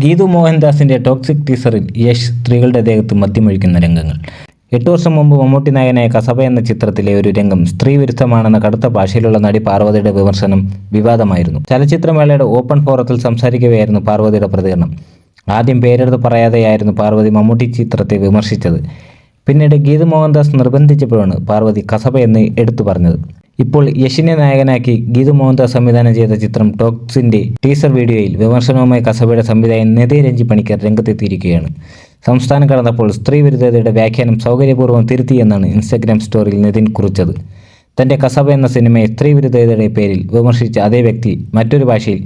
Geethu മോഹൻദാസിന്റെ toxic ടീസറിൽ Yash സ്ത്രീകളുടെ ദേഹത്ത് മദ്യമൊഴിക്കുന്ന രംഗങ്ങൾ. 8 വർഷം മുമ്പ് മമ്മൂട്ടി നായകനായ കസബ എന്ന ചിത്രത്തിലെ ഒരു രംഗം സ്ത്രീവിരുദ്ധമാണെന്ന കടുത്ത ഭാഷയിലുള്ള നടി പാർവതിയുടെ വിമർശനം വിവാദമായിരുന്നു. ചലച്ചിത്രമേളയുടെ ഓപ്പൺ ഫോറത്തിൽ സംസാരിക്കവെയായിരുന്നു പാർവതിയുടെ പ്രതികരണം. ആദ്യം പേരെടുത്ത് പറയാതെയായിരുന്നു പാർവതി മമ്മൂട്ടി ചിത്രത്തെ വിമർശിച്ചത്. പിന്നീട് ഗീതു മോഹൻദാസ് നിർബന്ധിച്ചപ്പോഴാണ് പാർവതി കസബ എന്ന് എടുത്തു പറഞ്ഞത്. ഇപ്പോൾ യശിനെ നായകനാക്കി ഗീതു മോഹൻദാസ് സംവിധാനം ചെയ്ത ചിത്രം ടോക്സിന്റെ ടീസർ വീഡിയോയിൽ വിമർശനവുമായി കസബയുടെ സംവിധായകൻ നിതിൻ രഞ്ജി പണിക്കർ രംഗത്തെത്തിയിരിക്കുകയാണ്. സംസ്ഥാനം കടന്നപ്പോൾ സ്ത്രീ വിരുദ്ധതയുടെ വ്യാഖ്യാനം സൗകര്യപൂർവ്വം തിരുത്തിയെന്നാണ് ഇൻസ്റ്റഗ്രാം സ്റ്റോറിയിൽ നിതിൻ കുറിച്ചത്. തന്റെ കസബ എന്ന സിനിമയെ സ്ത്രീ വിരുദ്ധതയുടെ പേരിൽ വിമർശിച്ച അതേ വ്യക്തി മറ്റൊരു ഭാഷയിൽ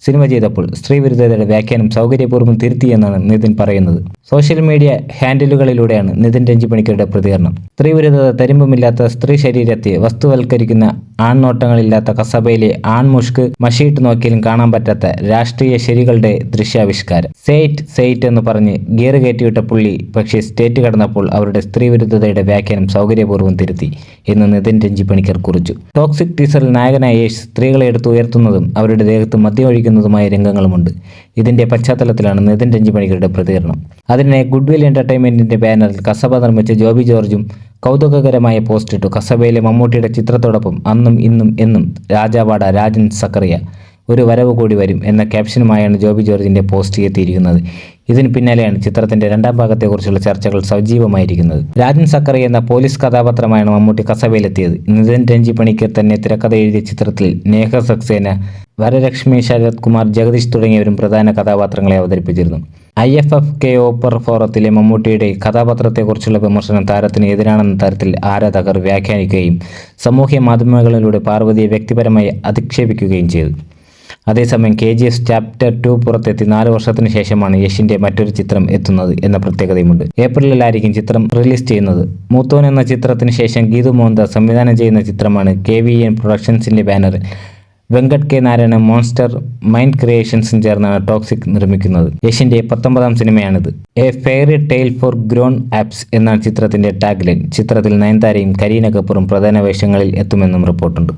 സിനിമ ചെയ്തപ്പോൾ സ്ത്രീ വിരുദ്ധതയുടെ വ്യാഖ്യാനം സൗകര്യപൂർവ്വം തിരുത്തിയെന്നാണ് നിതിൻ പറയുന്നത്. സോഷ്യൽ മീഡിയ ഹാൻഡിലുകളിലൂടെയാണ് നിതിൻ രഞ്ജി പണിക്കരുടെ പ്രതികരണം. സ്ത്രീ വിരുദ്ധത തരിമ്പുമില്ലാത്ത സ്ത്രീ ശരീരത്തെ വസ്തുവൽക്കരിക്കുന്ന ആൺനോട്ടങ്ങളില്ലാത്ത കസബയിലെ ആൺമുഷ്ക് മഷിയിട്ട് നോക്കിയാലും കാണാൻ പറ്റാത്ത രാഷ്ട്രീയ ശരികളുടെ ദൃശ്യാവിഷ്കാരം. സെയ്റ്റ് എന്ന് പറഞ്ഞ് ഗിയർ കയറ്റിവിട്ട പുള്ളി പക്ഷേ സ്റ്റേറ്റ് കടന്നപ്പോൾ അവരുടെ സ്ത്രീ വിരുദ്ധതയുടെ വ്യാഖ്യാനം സൗകര്യപൂർവ്വം തിരുത്തി എന്ന് നിതിൻ രഞ്ജി പണിക്കർ കുറിച്ചു. ടോക്സിക് ടീസറിൽ നായകനായ യേശ് സ്ത്രീകളെ എടുത്ത് ഉയർത്തുന്നതും അവരുടെ ദേഹത്ത് മദ്യമൊഴിക്കുന്നതുമായ രംഗങ്ങളുമുണ്ട്. ഇതിന്റെ പശ്ചാത്തലത്തിലാണ് നിതിൻ രഞ്ജി പണിക്കരുടെ പ്രതികരണം. അതിനെ ഗുഡ്വിൽ എന്റർടൈൻമെന്റിന്റെ ബാനറിൽ കസബ നിർമ്മിച്ച ജോബി ജോർജും കൗതുകകരമായ പോസ്റ്റ് ഇട്ടു. കസബയിലെ മമ്മൂട്ടിയുടെ ചിത്രത്തോടൊപ്പം അന്നും ഇന്നും എന്നും രാജാവാട രാജൻ സക്കറിയ ഒരു വരവ് കൂടി വരും എന്ന ക്യാപ്ഷനുമായാണ് ജോബി ജോർജിന്റെ പോസ്റ്റ് എത്തിയിരിക്കുന്നത്. ഇതിന് പിന്നാലെയാണ് ചിത്രത്തിന്റെ രണ്ടാം ഭാഗത്തെക്കുറിച്ചുള്ള ചർച്ചകൾ സജീവമായിരിക്കുന്നത്. രാജൻ സക്കറിയ എന്ന പോലീസ് കഥാപാത്രമായാണ് മമ്മൂട്ടി കസബയിലെത്തിയത്. നിതിൻ രഞ്ജി പണിക്കർ തന്നെ തിരക്കഥ എഴുതിയ ചിത്രത്തിൽ നേഹ സക്സേന, വരലക്ഷ്മി, ശരത് കുമാർ, ജഗദീഷ് തുടങ്ങിയവരും പ്രധാന കഥാപാത്രങ്ങളെ അവതരിപ്പിച്ചിരുന്നു. IFFK ഓപ്പൺ ഫോറത്തിലെ മമ്മൂട്ടിയുടെ കഥാപാത്രത്തെക്കുറിച്ചുള്ള വിമർശനം താരത്തിന് എതിരാണെന്ന തരത്തിൽ ആരാധകർ വ്യാഖ്യാനിക്കുകയും സാമൂഹ്യ മാധ്യമങ്ങളിലൂടെ പാർവതിയെ വ്യക്തിപരമായി അധിക്ഷേപിക്കുകയും ചെയ്തു. അതേസമയം KGF ചാപ്റ്റർ 2 പുറത്തെത്തി 4 വർഷത്തിന് ശേഷമാണ് യശിന്റെ മറ്റൊരു ചിത്രം എത്തുന്നത് എന്ന പ്രത്യേകതയുമുണ്ട്. ഏപ്രിലിലായിരിക്കും ചിത്രം റിലീസ് ചെയ്യുന്നത്. മൂത്തോൻ എന്ന ചിത്രത്തിന് ശേഷം ഗീതു മോഹൻദാസ് സംവിധാനം ചെയ്യുന്ന ചിത്രമാണ് KVN പ്രൊഡക്ഷൻസിന്റെ ബാനറിൽ Venkat K Narayanan monster mind ക്രിയേഷൻസും ചേർന്നാണ് ടോക്സിക് നിർമ്മിക്കുന്നത്. യശിന്റെ 19ാം സിനിമയാണിത്. A fairy tale for grown ups എന്നാണ് ചിത്രത്തിന്റെ ടാഗ് ലൈൻ. ചിത്രത്തിൽ നയൻതാരയും കരീന കപൂറും പ്രധാന വേഷങ്ങളിൽ എത്തുമെന്നും റിപ്പോർട്ടുണ്ട്.